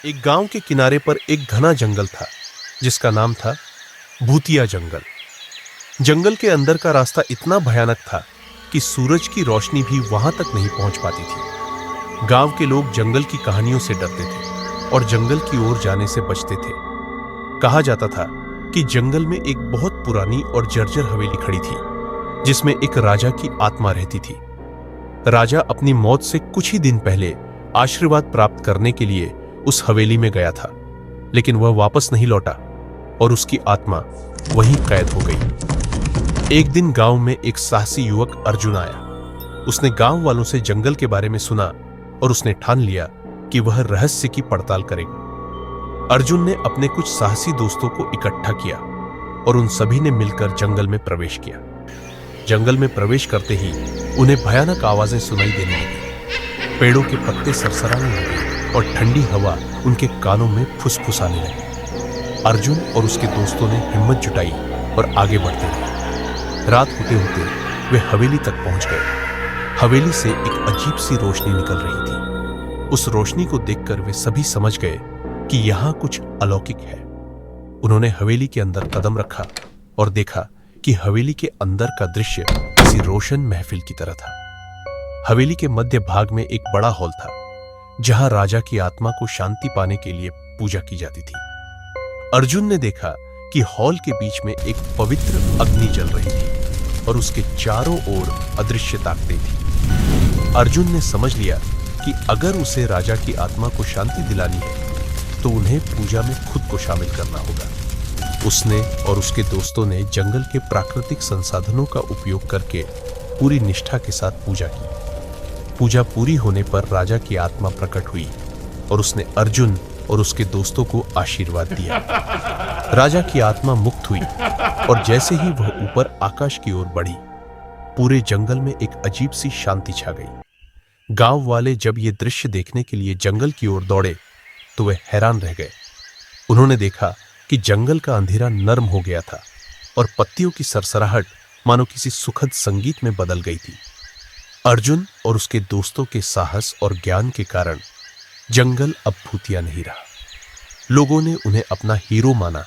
एक गांव के किनारे पर एक घना जंगल था जिसका नाम था भूतिया जंगल। जंगल के अंदर का रास्ता इतना भयानक था कि सूरज की रोशनी भी वहां तक नहीं पहुंच पाती थी। गांव के लोग जंगल की कहानियों से डरते थे और जंगल की ओर जाने से बचते थे। कहा जाता था कि जंगल में एक बहुत पुरानी और जर्जर हवेली खड़ी थी जिसमें एक राजा की आत्मा रहती थी। राजा अपनी मौत से कुछ ही दिन पहले आशीर्वाद प्राप्त करने के लिए उस हवेली में गया था, लेकिन वह वापस नहीं लौटा और उसकी आत्मा वहीं कैद हो गई। एक दिन गांव में एक साहसी युवक अर्जुन आया। उसने गांव वालों से जंगल के बारे में सुना और उसने ठान लिया कि वह रहस्य की पड़ताल करेगा। अर्जुन ने अपने कुछ साहसी दोस्तों को इकट्ठा किया और उन सभी ने मिलकर जंगल में प्रवेश किया। जंगल में प्रवेश करते ही उन्हें भयानक आवाजें सुनाई देने लगी। पेड़ों के पत्ते सरसराने लगे और ठंडी हवा उनके कानों में फुसफुसाने लगी। अर्जुन और उसके दोस्तों ने हिम्मत जुटाई और आगे बढ़ते रहे। रात होते होते वे हवेली तक पहुंच गए। हवेली से एक अजीब सी रोशनी निकल रही थी। उस रोशनी को देखकर वे सभी समझ गए कि यहां कुछ अलौकिक है। उन्होंने हवेली के अंदर कदम रखा और देखा कि हवेली के अंदर का दृश्य किसी रोशन महफिल की तरह था। हवेली के मध्य भाग में एक बड़ा हॉल था जहां राजा की आत्मा को शांति पाने के लिए पूजा की जाती थी। अर्जुन ने देखा कि हॉल के बीच में एक पवित्र अग्नि जल रही थी और उसके चारों ओर अदृश्य ताकतें थी। अर्जुन ने समझ लिया कि अगर उसे राजा की आत्मा को शांति दिलानी है तो उन्हें पूजा में खुद को शामिल करना होगा। उसने और उसके दोस्तों ने जंगल के प्राकृतिक संसाधनों का उपयोग करके पूरी निष्ठा के साथ पूजा की। पूजा पूरी होने पर राजा की आत्मा प्रकट हुई और उसने अर्जुन और उसके दोस्तों को आशीर्वाद दिया। राजा की आत्मा मुक्त हुई और जैसे ही वह ऊपर आकाश की ओर बढ़ी, पूरे जंगल में एक अजीब सी शांति छा गई। गांव वाले जब ये दृश्य देखने के लिए जंगल की ओर दौड़े तो वे हैरान रह गए। उन्होंने देखा कि जंगल का अंधेरा नर्म हो गया था और पत्तियों की सरसराहट मानो किसी सुखद संगीत में बदल गई थी। अर्जुन और उसके दोस्तों के साहस और ज्ञान के कारण जंगल अब भूतिया नहीं रहा। लोगों ने उन्हें अपना हीरो माना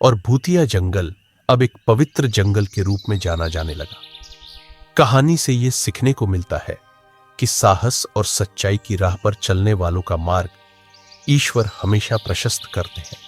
और भूतिया जंगल अब एक पवित्र जंगल के रूप में जाना जाने लगा। कहानी से यह सीखने को मिलता है कि साहस और सच्चाई की राह पर चलने वालों का मार्ग ईश्वर हमेशा प्रशस्त करते हैं।